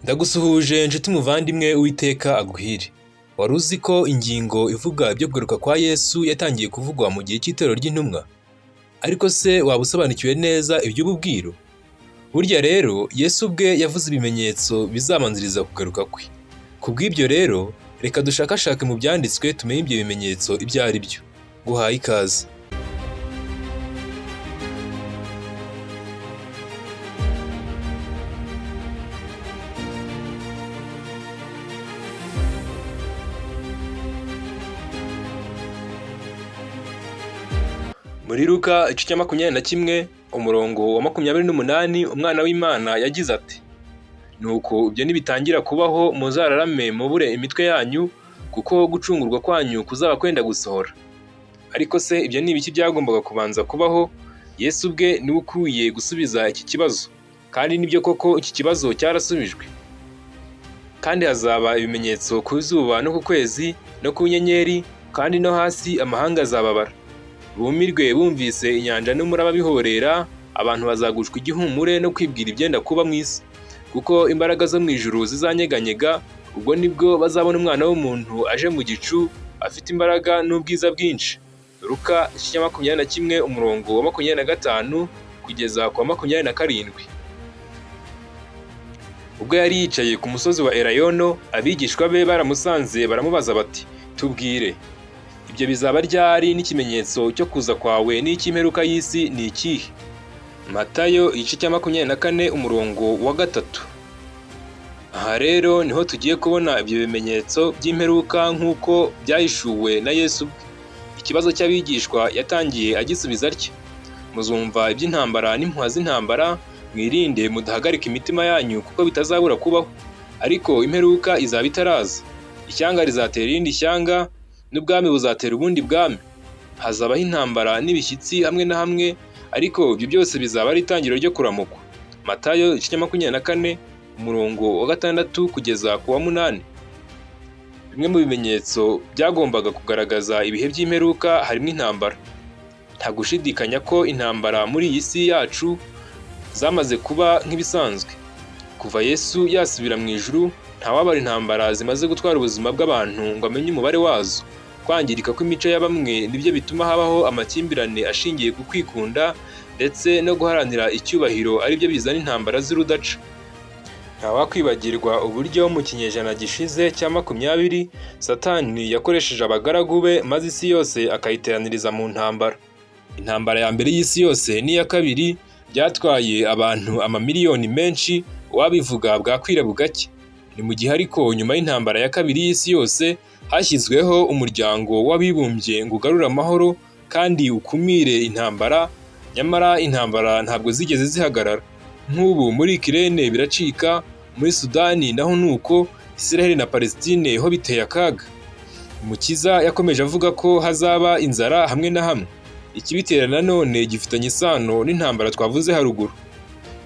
Ndagusuhuje nshuti muvandimwe Uwiteka aguhire. Wari uzi ko ingingo ivuga ibyo kugaruka kwa Yesu yatangiye kuvugwa mu gihe cy'itorero ry'intumwa? Ariko se waba usobanukiwe neza iby'ubu bwiru? Burya rero Yesu ubwe yavuze ibimenyetso bizabanziriza kugaruka kwe. Kubw'ibyo rero reka dushakashake mu byanditswe tumenye ibyo bimenyetso ibyo ari byo. Guhaye ikaze. Muri Luka igice cya 21 umurongo wa 28 umwana w'Imana yagize ati: "Nuko ibyo nibitangira kubaho muzararame mubure imitwe yanyu, kuko gucungurwa kwanyu kuzaba kwenda gusohora." Ariko se ibyo ni ibiki byagombaga kubanza kubaho? Yesu ubwe niwe ukwiye gusubiza iki kibazo, kandi nibyo koko iki kibazo cyarasubijwe. Kandi hazaba ibimenyetso ku zuba no ku kwezi no ku nyenyeri, kandi no hasi amahanga azababara. Bumirwe bumvise inyanja n'umuraba bihorera, abantu bazagushwa igihumure no kwibwira ibyenda kuba mu isi, kuko imbaraga zo mu ijuru zizanyeganyega. Ubwo nibwo bazabona umwana w'umuntu aje mu gicu, afite imbaraga n'ubwiza bwinshi. Luka igice cya 21 umurongo wa 25 kugeza ku wa 27. Ubwo yari yicaye ku musozi wa Elayono, abigishwa be baramusanze baramubaza bati: "Tubwire, ibyo bizaba ryari, n'ikimenyetso cyo kuza kwawe n'icy'imperuka y'isi ni ikihe?" Matayo igice cya 24 umurongo wa 3. Aha rero niho tugiye kubona ibyo bimenyetso by'imperuka nk'uko byahishuwe na Yesu ubwe. Ikibazo cy'abigishwa yatangiye agisubiza atya: "Muzumva iby'intambara n'impuha z'intambara, mwirinde mudahagarika imitima yanyu, kuko bitazabura kubaho. Ariko imperuka izaba itaraza. Ishyanga rizatera irindi shyanga, n'ubwami buzatera ubundi bwami. Hazabaho intambara n'ibishyitsi hamwe na hamwe, ariko ibyo byose bizaba ari itangiriro ryo kuramukwa." Matayo igice cya 24 umurongo wa 6 kugeza ku wa 8. Bimwe mu bimenyetso byagombaga kugaragaza ibihe by'imperuka harimo intambara. Nta gushidikanya ko intambara muri iyi si yacu zamaze kuba nk'ibisanzwe. Kuva Yesu yasubira mu ijuru, ntawabara intambara zimaze gutwara ubuzima bw'abantu ngo amenye umubare wazo. Kwangirika kw'imico ya bamwe nibyo bituma habaho amakimbirane ashingiye ku kwikunda, ndetse no guharanira icyubahiro aribyo bizana intambara z'urudaca. Ntawakwibagirwa uburyo mu kinyejana gishize cya 20 Satani yakoresheje abagaragu be, maze isi yose akayiteraniriza mu ntambara. Intambara ya mbere y'isi yose n'iya kabiri byatwaye abantu amamiliyoni menshi, uwabivuga bwakwira bugake. Ni mu gihe ariko nyuma y'intambara ya kabiri y'isi yose hashyizweho umuryango w'abibumbye ngo ugarure amahoro kandi ukumire intambara. Nyamara intambara ntabwo zigeze zihagarara. Nk'ubu muri Ukraine biracika, muri Sudani naho nuko, Israel na Palestine ho biteye akaga. Umukiza yakomeje avuga ko hazaba inzara hamwe na hamwe. Ikibitera nanone gifitanye isano n'intambara twavuze haruguru.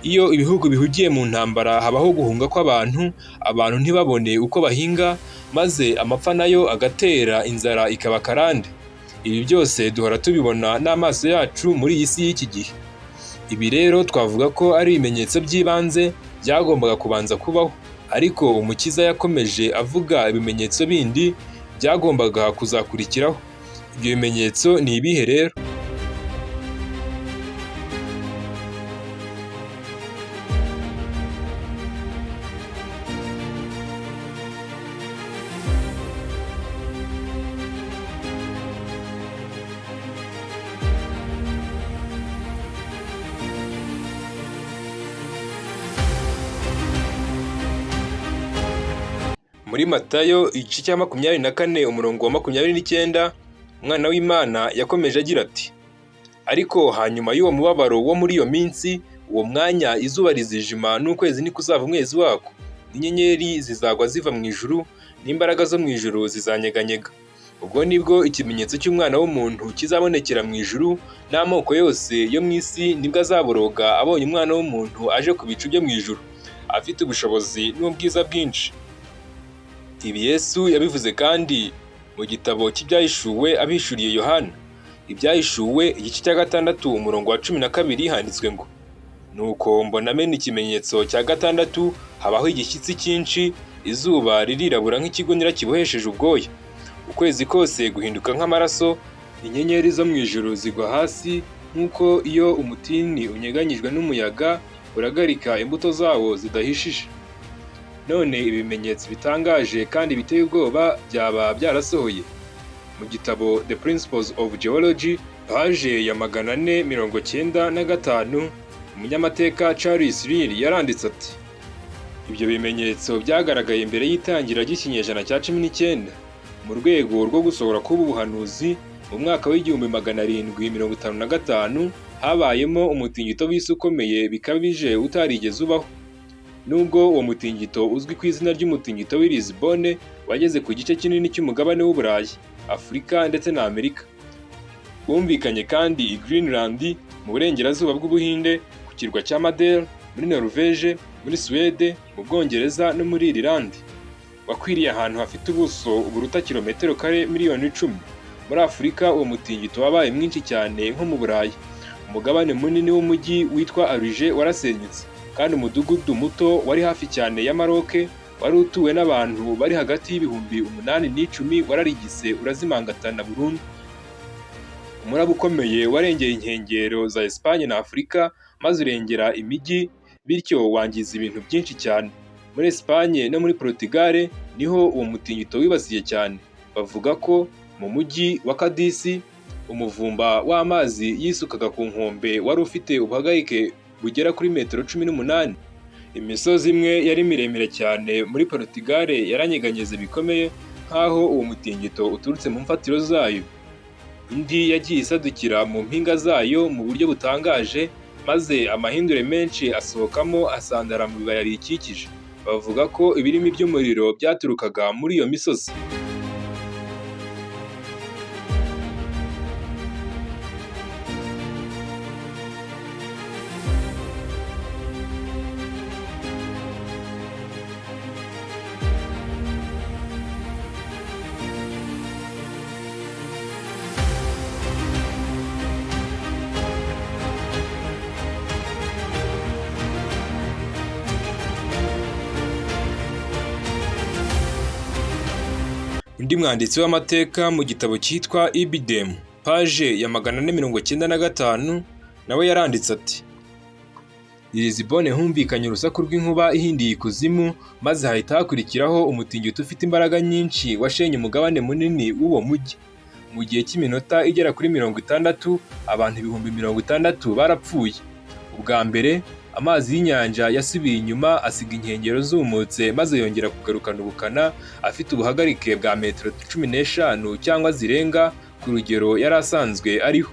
Iyo ibihugu bihugiye mu ntambara habaho guhunga kw'abantu, abantu ntibabone uko bahinga, maze amapfa nayo agatera, inzara ikaba karande. Ibi byose duhora tubibona n'amaso yacu muri iyi si y'iki gihe. Ibi rero twavuga ko ari ibimenyetso by'ibanze byagombaga kubanza kubaho, ariko Umukiza yakomeje avuga ibimenyetso bindi byagombaga kuzakurikiraho. Ibyo bimenyetso ni ibihe rero? Muri Matayo igice cya 24 umurongo wa 29 umwana w'Imana yakomeje agira ati: "Ariko hanyuma y'uwo mubabaro wo muri iyo minsi, uwo mwanya izuba rizijima n'ukwezi nikuzava umwezi wako, n'inyenyeri zizagwa ziva mu ijuru, n'imbaraga zo mu ijuru zizanyeganyega. Ubwo nibwo ikimenyetso cy'umwana w'umuntu kizabonekera mu ijuru, n'amoko yose yo mu isi nibwo azaboroga abonye umwana w'umuntu aje ku bicu byo mu ijuru, afite ubushobozi n'ubwiza bwinshi." Ibi Yesu yabivuze kandi mu gitabo cy'ibyahishuwe abihishuriye Yohana. Ibyahishuwe igice cya 6 umurongo wa 12 handitswe ngo: "Nuko mbona mena ikimenyetso cya 6, habaho igishyitsi cyinshi, izuba ririrabura nk'ikigunira kibohesheje ubwoya. Ukwezi kose guhinduka nk'amaraso, inyenyeri zo mu ijuru zigwa hasi nk'uko iyo umutini unyeganyijwe n'umuyaga uragarika imbuto zawo zidahishije. None ibimenyetso bitangaje kandi biteye ubwoba byaba byarasohoye. Mu gitabo The Principles of Geology, paje ya 495, umunyamateka Charles Lyell yaranditse ati: ibyo bimenyetso byagaragaye imbere y'itangira ry'ikinyejana cya 19 mu rwego rwo gusohora k'ubu buhanuzi. Mu mwaka w'755 habayemo umutingito w'isi ukomeye bikabije utarigeze ubaho. Nubwo uwo mutingito uzwi ku izina ry'umutingito w'i Lisbonne wageze ku gice kinini cy'umugabane w'Uburayi, Afurika ndetse na Amerika. Wumvikanye kandi i Greenland mu burengerazuba bw'Ubuhinde, ku kirwa cya Madeira, muri Norvège, muri Suède, mu Bwongereza no muri Irland. Wakwiriye ahantu hafite ubuso buruta kilometero kare miliyoni 10. Muri Afurika uwo mutingito wabaye mwinshi cyane nko mu Burayi. Umugabane munini w'umujyi witwa Alger warasenyutse, kandi umudugudu muto wari hafi cyane ya Maroc wari utuwe n'abantu bari hagati y'ibihumbi 8 n'10 wararigise urazimangatana burundu. Umuraba ukomeye warengeye inkengero za Espagne na Afurika, maze urengera imijyi, bityo wangiza ibintu byinshi cyane. Muri Espagne no muri Portugal niho uwo mutingito wibasiye cyane. Bavuga ko mu mujyi wa Cadiz umuvumba w'amazi yisukaga ku nkombe wari ufite ubuhagarike bugera kuri metero 18. Imisozi imwe yari miremire cyane muri Portugal yaranyeganyeze bikomeye nk'aho uwo mutingito uturutse mu mfatiro zayo. Indi yagiye isadukira mu mpinga zayo mu buryo butangaje, maze amahindure menshi asohokamo asandara mu bibaya biyikikije. Bavuga ko ibirimi by'umuriro byaturukaga muri iyo misozi. Undi mwanditsi w'amateka mu gitabo cyitwa Ibimenyetso, paje ya 495, nawe yaranditse ati: i Lisbonne humvikanye urusaku rw'inkuba ihindiye ikuzimu, maze hahita hakurikiraho umutingito ufite imbaraga nyinshi washenye umugabane munini w'uwo mujyi. Mu gihe cy'iminota igera kuri 60, abantu ibihumbi 60 barapfuye. Ubwa mbere amazi y'inyanja yasubiye inyuma asiga inkengero zumutse, maze yongera kugarukana ubukana afite ubuhagarike bwa metero 15 cyangwa zirenga ku rugero yari asanzwe ariho.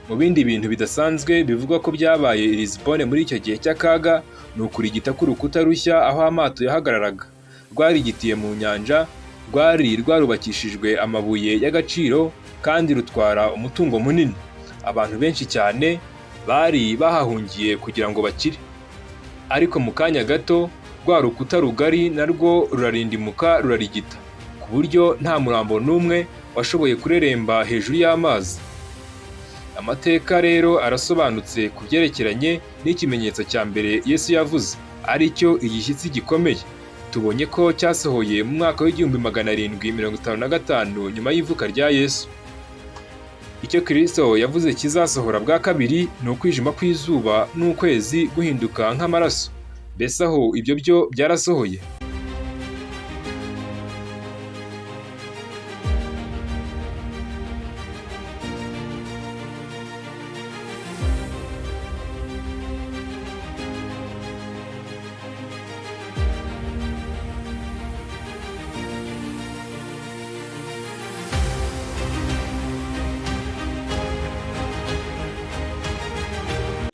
Mu bindi bintu bidasanzwe bivugwa ko byabaye i Lisbonne muri icyo gihe cy'akaga, ni ukurigita k'urukuta rushya aho amato yahagararaga. Rwarigitiye mu nyanja, rwari rwarubakishijwe amabuye y'agaciro kandi rutwara umutungo munini. Abantu benshi cyane bari bahahungiye kugira ngo bakire. Ariko mu kanya gato rwa rukuta rugari narwo rurarindimuka rurarigita, ku buryo nta murambo n'umwe washoboye kureremba hejuru y'amazi. Amateka rero arasobanutse ku byerekeranye n'ikimenyetso cya mbere Yesu yavuze, ari cyo igishyitsi gikomeye. Tubonye ko cyasohoye mu mwaka w'755 nyuma y'ivuka rya Yesu. Icyo Kristo yavuze kizasohora bwa kabiri ni ukwijima kw'izuba n'ukwezi guhinduka nk'amaraso. Mbese aho ibyo byo byarasohoye?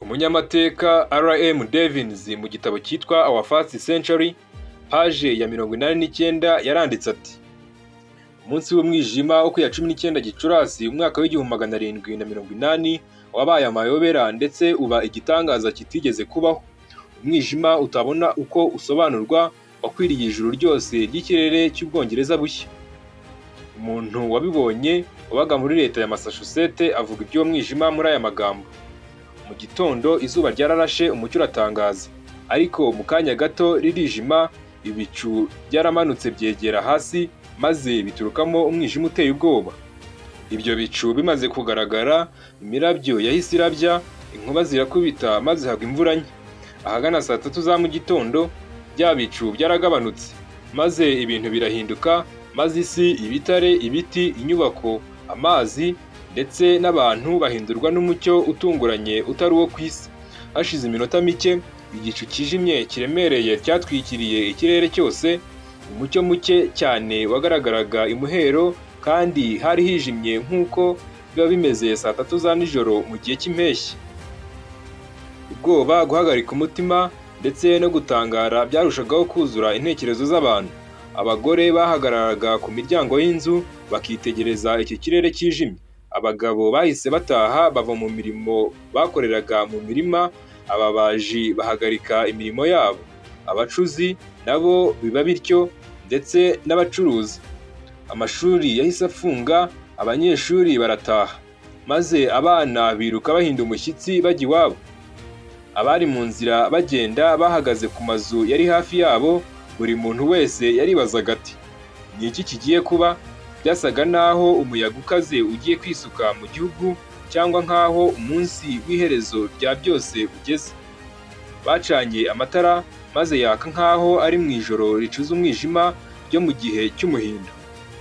Umunyamateka R.M. Devins mu gitabo cyitwa Our First Century, paje ya 89, yaranditse ati: umunsi w'umwijima wo ku ya 19 Gicurasi umwaka w'780 wabaye amayobera ndetse uba igitangaza kitigeze kubaho. Umwijima utabona uko usobanurwa wakwiriye ijuru ryose ry'ikirere cy'Ubwongereza bushya. Umuntu wabibonye wabaga muri leta ya Massachusetts avuga iby'uwo mwijima muri aya magambo: mu gitondo izuba ryararashe, umucyo uratangaza, ariko mu kanya gato ririjima, ibicu byaramanutse byegera hasi, maze biturukamo umwijima uteye ubwoba. Ibyo bicu bimaze kugaragara, imirabyo yahise irabya, inkuba zirakubita maze hagwa imvura nke. Ahagana saa 3 za mu gitondo, bya bicu byaragabanutse, maze ibintu birahinduka, maze isi, ibitare, ibiti, inyubako, amazi ndetse n'abantu bahindurwa n'umucyo utunguranye utari uwo ku isi. Hashize iminota mike, igicu kijimye kiremereye cyatwikiriye ikirere cyose, umucyo muke cyane wagaragaraga imuhero, kandi hari hijimye nk'uko biba bimeze saa 3 za nijoro mu gihe cy'impeshyi. Ubwoba, guhagarika umutima ndetse no gutangara byarushagaho kuzura intekerezo z'abantu. Abagore bahagararaga ku miryango y'inzu bakitegereza iki kirere kijimye. Abagabo bahise bataha bava mu mirimo bakoreraga mu mirima, ababaji bahagarika imirimo yabo, abacuzi nabo biba bityo, ndetse n'abacuruzi. Amashuri yahise afunga, abanyeshuri barataha, maze abana biruka bahinda umushyitsi bajya iwabo. Abari mu nzira bagenda bahagaze ku mazu yari hafi yabo, buri muntu wese yaribazaga ati, ni iki kigiye kuba? Byasaga naho umuyaga ukaze ugiye kwisuka mu gihugu, cyangwa nk'aho umunsi w'iherezo rya byose ugeze. Bacanye amatara maze yaka nk'aho ari mu ijoro ricuze umwijima ryo mu gihe cy'umuhindo.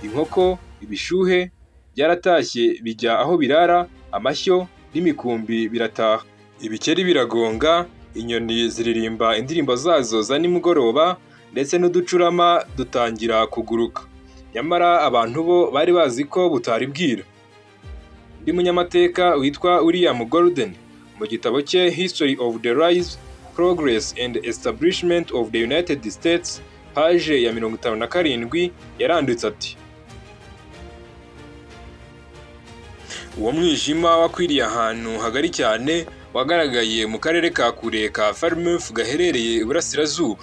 Inkoko, ibishuhe byaratashye bijya aho birara, amashyo n'imikumbi birataha. Ibikeri biragonga, inyoni ziririmba indirimbo zazo za nimugoroba, ndetse n'uducurama dutangira kuguruka. Nyamara abantu bo bari bazi ko butari bwira. Undi munyamateka witwa William Gordon, mu gitabo cye History of the Rise, Progress and Establishment of the United States, paje ya 57, yaranditse ati, uwo mwijima wakwiriye ahantu hagari cyane, wagaragaye mu karere ka kure ka Falmouth gaherereye iburasirazuba.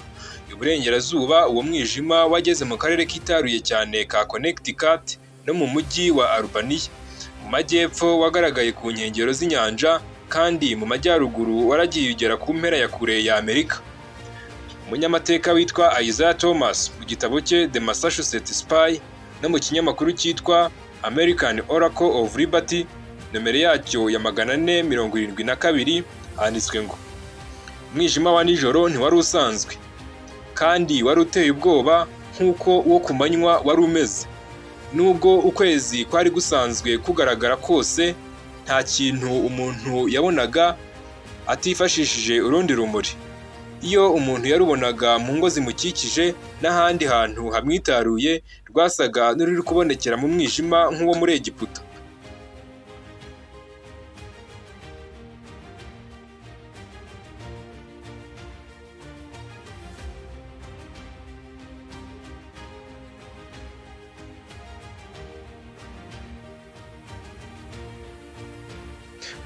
Iburengerazuba uwo mwijima wageze mu karere kitaruye cyane ka Connecticut no mu mujyi wa Albania. Mu majyepfo wagaragaye ku nkengero z'inyanja, kandi mu majyaruguru waragiye ugera ku mpera ya kure ya Amerika. Umunyamateka witwa Isaiah Thomas, mu gitabo cye The Massachusetts Spy no mu kinyamakuru cyitwa American Oracle of Liberty, nomero yacyo ya 472, handitswe ngo, umwijima wa nijoro ntiwari usanzwe, kandi wari uteye ubwoba nk'uko uwo ku manywa wari umeze. Nubwo ukwezi kwari gusanzwe kugaragara kose, nta kintu umuntu yabonaga atifashishije urundi rumuri. Iyo umuntu yarubonaga mu ngo zimukikije n'ahandi hantu hamwitaruye, rwasaga n'ururi kubonekera mu mwijima nk'uwo muri Egiputa.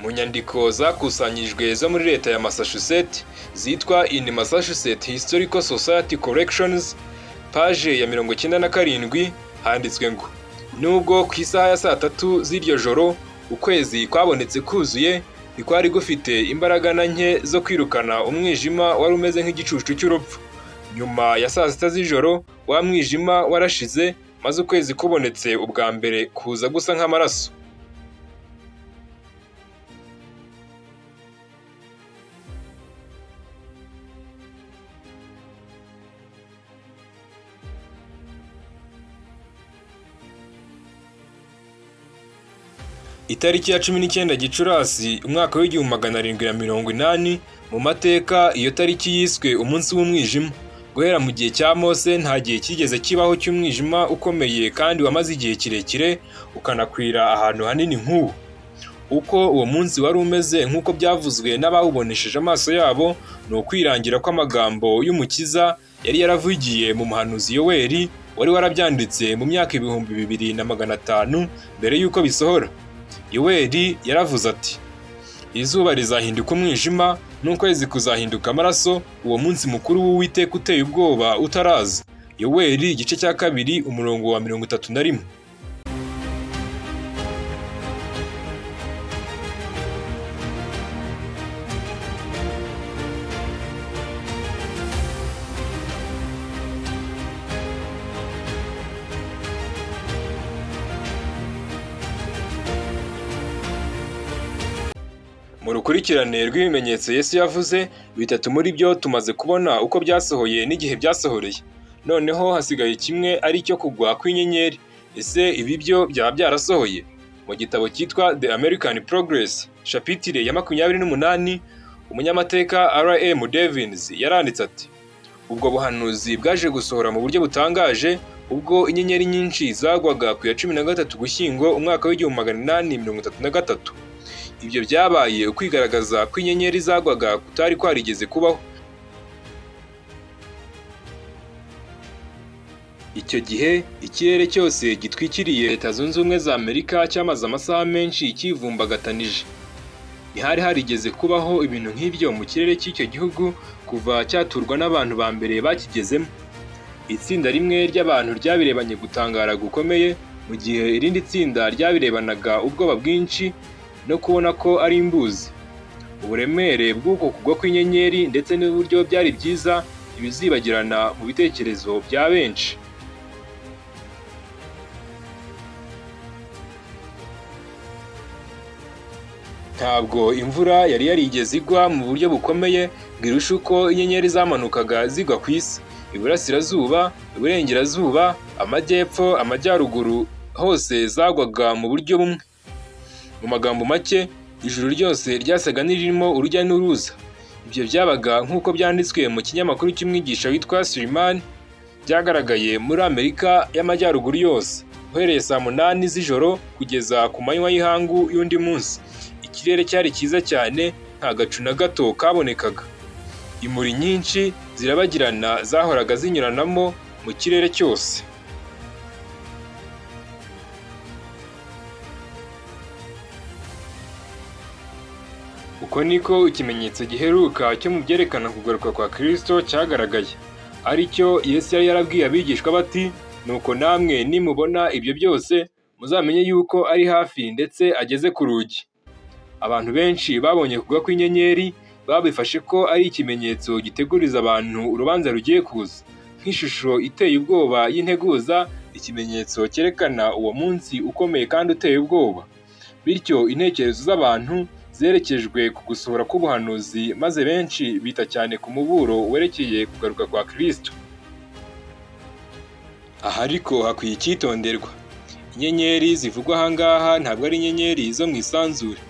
Mu nyandiko zakusanyijwe zo muri leta ya Massachusetts zitwa In Massachusetts Historical Society Collections, paje ya 97, handitswe ngo, nubwo ku isaha ya saa 3 z'iryo joro ukwezi kwabonetse kuzuye, ntikwari gufite imbaraga na nke zo kwirukana umwijima wari umeze nk'igicucu cy'urupfu. Nyuma ya saa 6 z'ijoro wa mwijima warashize, maze ukwezi kubonetse ubwa mbere kuza gusa nk'amaraso. Itariki ya 19 Gicurasi umwaka w'1780, mu mateka iyo tariki yiswe umunsi w'umwijima. Guhera mu gihe cya Mose nta gihe kigeze kibaho cy'umwijima ukomeye kandi wamaze igihe kirekire ukanakwira ahantu hanini nk'uwo. Uko uwo munsi wari umeze nk'uko byavuzwe n'abawubonesheje amaso yabo, ni ukwirangira kw'amagambo y'Umukiza yari yaravugiye mu muhanuzi Yoweri, wari warabyanditse mu myaka 2500 mbere y'uko bisohora. Yoweri yaravuze ati, izuba rizahinduka umwijima n'ukwezi kuzahinduka amaraso, uwo munsi mukuru w'Uwiteka uteye ubwoba utaraza. Yoweri igice cya 2 umurongo wa 31. Mu rukurikirane rw'ibimenyetso Yesu yavuze, bitatu muri byo tumaze kubona uko byasohoye n'igihe byasohoreye. Noneho hasigaye kimwe ari cyo kugwa kw'inyenyeri. Ese ibi byo byaba byarasohoye? Mu gitabo cyitwa The American Progress, shapitire ya 28, umunyamateka R.M. Devins yaranditse ati: ubwo buhanuzi bwaje gusohora mu buryo butangaje ubwo inyenyeri nyinshi zagwaga ku ya 13 Ugushyingo umwaka w'1833. Ibyo byabaye ukwigaragaza kw'inyenyeri zagwaga kutari kwarigeze kubaho. Icyo gihe ikirere cyose gitwikiriye Leta Zunze Ubumwe za Amerika cyamaze amasaha menshi kivumbagatanyije. Ntihari harigeze kubaho ibintu nk'ibyo mu kirere cy'icyo gihugu kuva cyaturwa n'abantu ba mbere bakigezemo. Itsinda rimwe ry'abantu ryabirebanye gutangara gukomeye, mu gihe irindi tsinda ryabirebanaga ubwoba bwinshi no kubona ko ari imbuzi. Uburemere bw'uko kugwa kw'inyenyeri ndetse n'uburyo byari byiza ibizibagirana mu bitekerezo bya benshi. Ntabwo imvura yari yarigeze igwa mu buryo bukomeye ngo irushe uko inyenyeri zamanukaga zigwa ku isi. Iburasirazuba, iburengerazuba, amajyepfo, amajyaruguru, hose zagwaga mu buryo bumwe. Mu magambo make, ijuru ryose ryasaga n'irimo urujya n'uruza. Ibyo byabaga nk'uko byanditswe mu kinyamakuru cy'umwigisha witwa Suleiman, byagaragaye muri Amerika y'Amajyaruguru yose, uhereye saa 8 z'ijoro kugeza ku manywa y'ihangu y'undi munsi. Ikirere cyari cyiza cyane, nta gacu na gato kabonekaga. Imuri nyinshi zirabagirana zahoraga zinyuranamo mu kirere cyose. Uko niko ikimenyetso giheruka cyo mu byerekana kugaruka kwa Kristo cyagaragaye. Ari cyo Yesu yari yarabwiye abigishwa bati: nuko namwe nimubona ibyo byose muzamenye yuko ari hafi ndetse ageze ku rugi. Abantu benshi babonye kugwa kw'inyenyeri babifashe ko ari ikimenyetso giteguriza abantu urubanza rugiye kuza. Nk'ishusho iteye ubwoba y'integuza, ikimenyetso cyerekana uwo munsi ukomeye kandi uteye ubwoba. Bityo intekerezo z'abantu zerekejwe ku gusohora k'ubuhanuzi, maze benshi bita cyane ku muburo werekeye kugaruka kwa Kristo. Aha ariko hakwiye icyitonderwa. Inyenyeri zivugwa aha ngaha ntabwo ari inyenyeri zo mu isanzure.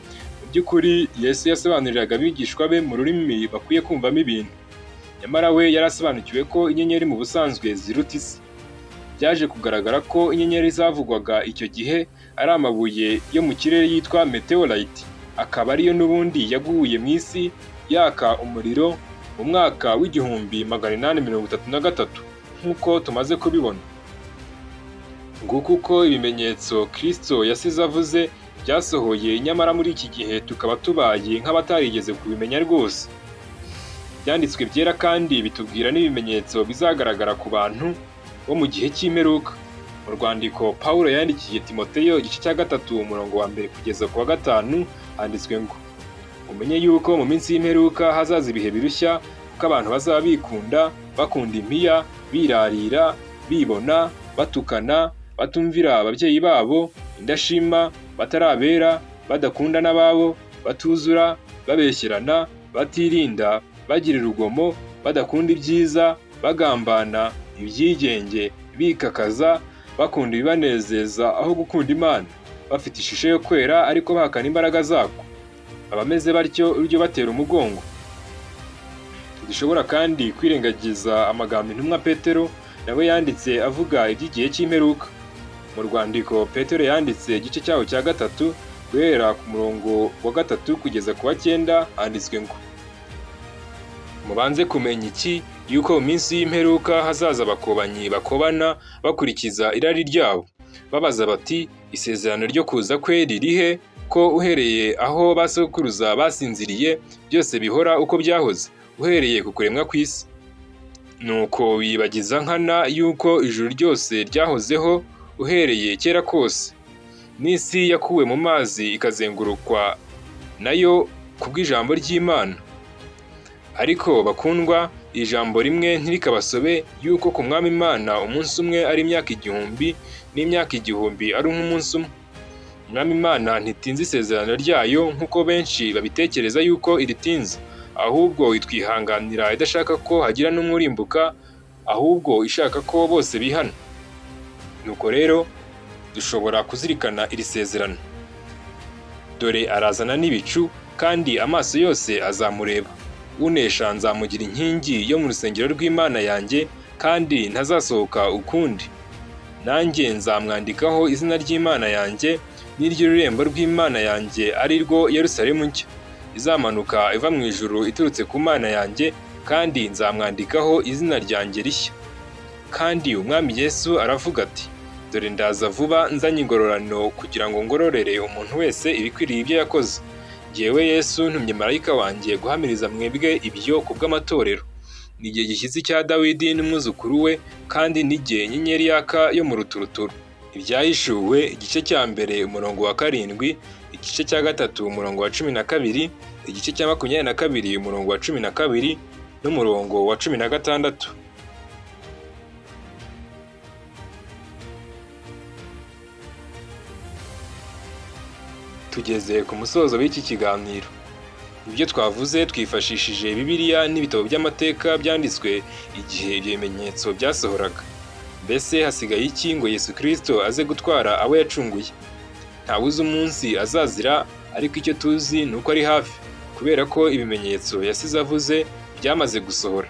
Mu by'ukuri Yesu yasobanuriraga abigishwa be mu rurimi bakwiye kumvamo ibintu. Nyamara we yarasobanukiwe ko inyenyeri mu busanzwe ziruta isi. Byaje kugaragara ko inyenyeri zavugwaga icyo gihe ari amabuye yo mu kirere yitwa meteorite, akaba ariyo n'ubundi yaguye mu isi yaka umuriro mu mwaka w'1833 nk'uko tumaze kubibona. Nguko uko ibimenyetso Kristo yasize avuze byasohoye, nyamara muri iki gihe tukaba tubaye nk'abatarigeze kubimenya rwose. Byanditswe byera kandi bitubwira n'ibimenyetso bizagaragara ku bantu bo mu gihe cy'imperuka. Mu rwandiko Pawulo yandikiye Timoteyo igice cya 3 umurongo wa 1 kugeza ku wa 5 handitswe ngo: umenye yuko mu minsi y'imperuka hazaza ibihe birushya, kuko abantu bazaba bikunda, bakunda impiya, birarira, bibona, batukana, batumvira ababyeyi babo, indashima, batarabera, badakunda n'ababo, batuzura, babeshyerana, batirinda, bagira urugomo, badakunda ibyiza, bagambana, ibyigenge, bikakaza, bakunda ibibanezeza aho gukunda Imana, bafite ishusho yo kwera ariko bahakana imbaraga zako. Abameze batyo ujye batera umugongo. Dushobora kandi kwirengagiza amagambo intumwa Petero nawe yanditse avuga iby'igihe cy'imperuka. Mu rwandiko Petero yanditse igice cyaho cya 3 guhera ku murongo wa 3 kugeza ku wa 9 handitswe ngo: mubanze kumenya iki, yuko mu minsi y'imperuka hazaza abakobanyi bakobana bakurikiza irari ryabo, babaza bati: isezerano ryo kuza kwe ririhe, ko uhereye aho basokuruza basinziriye byose bihora uko byahoze, uhereye ku kuremwa kw'isi. Nuko bibagiza nkana yuko ijuru ryose ryahozeho uhereye kera kose, n'isi yakuwe mu mazi ikazengurukwa nayo kubw'ijambo ry'Imana. Ariko bakundwa, ijambo rimwe ntirikabasobe yuko ku Mwami Imana umunsi umwe ari imyaka 1000, n'imyaka 1000 ari nk'umunsi umwe. Umwami Imana ntitinze isezerano ryayo nk'uko benshi babitekereza yuko iritinza, ahubwo itwihanganira idashaka ko hagira n'umwe urimbuka, ahubwo ishaka ko bose bihana. Nuko rero dushobora kuzirikana iri sezerano. Dore arazana n'ibicu, kandi amaso yose azamureba. Unesha nzamugira inkingi yo mu rusengero rw'Imana yanjye, kandi ntazasohoka ukundi. Nanjye nzamwandikaho izina ry'Imana yanjye n'iry'ururembo rw'Imana yanjye, ari rwo Yerusalemu nshya izamanuka iva mu ijuru iturutse ku Mana yanjye, kandi nzamwandikaho izina ryanjye rishya. Kandi Umwami Yesu aravuga ati, dore ndaza vuba nzanye ingororano kugira ngo ngororere umuntu wese ibikwiriye ibyo yakoze. Jyewe Yesu ntumye marayika wanjye guhamiriza mwebwe ibyo ku bw'amatorero. Ni igihe gishyitsi cya Dawidi n'umwuzukuru we, kandi n'igihe inyenyeri yaka yo mu ruturuturu. Ibyahishuwe igice cya mbere umurongo wa 7, igice cya gatatu umurongo wa 12, igice cya 22 umurongo wa 12 n'umurongo wa 16. Tugeze ku musozo w'iki kiganiro. Ibyo twavuze twifashishije Bibiliya n'ibitabo by'amateka byanditswe igihe ibyo bimenyetso byasohoraga. Mbese hasigaye iki ngo Yesu Kristo aze gutwara abo yacunguye? Ntawuzi umunsi azazira, ariko icyo tuzi ni uko ari hafi, kubera ko ibimenyetso yasize avuze byamaze gusohora.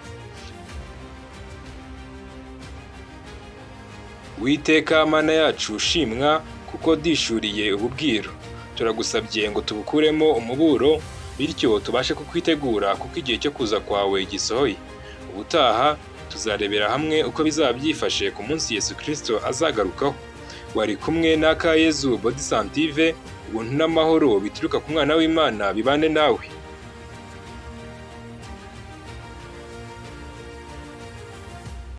Uwiteka Mana yacu ushimwa, kuko dishuriye ububwiro. Turagusabye ngo tubukuremo umuburo, bityo tubashe kukwitegura kuko igihe cyo kuza kwawe gisohoye. Ubutaha tuzarebera hamwe uko bizaba byifashe ku munsi Yesu Kristo azagarukaho. Wari kumwe na Yesu Body Santive, ubuntu n'amahoro bituruka ku Mwana w'Imana bibane nawe.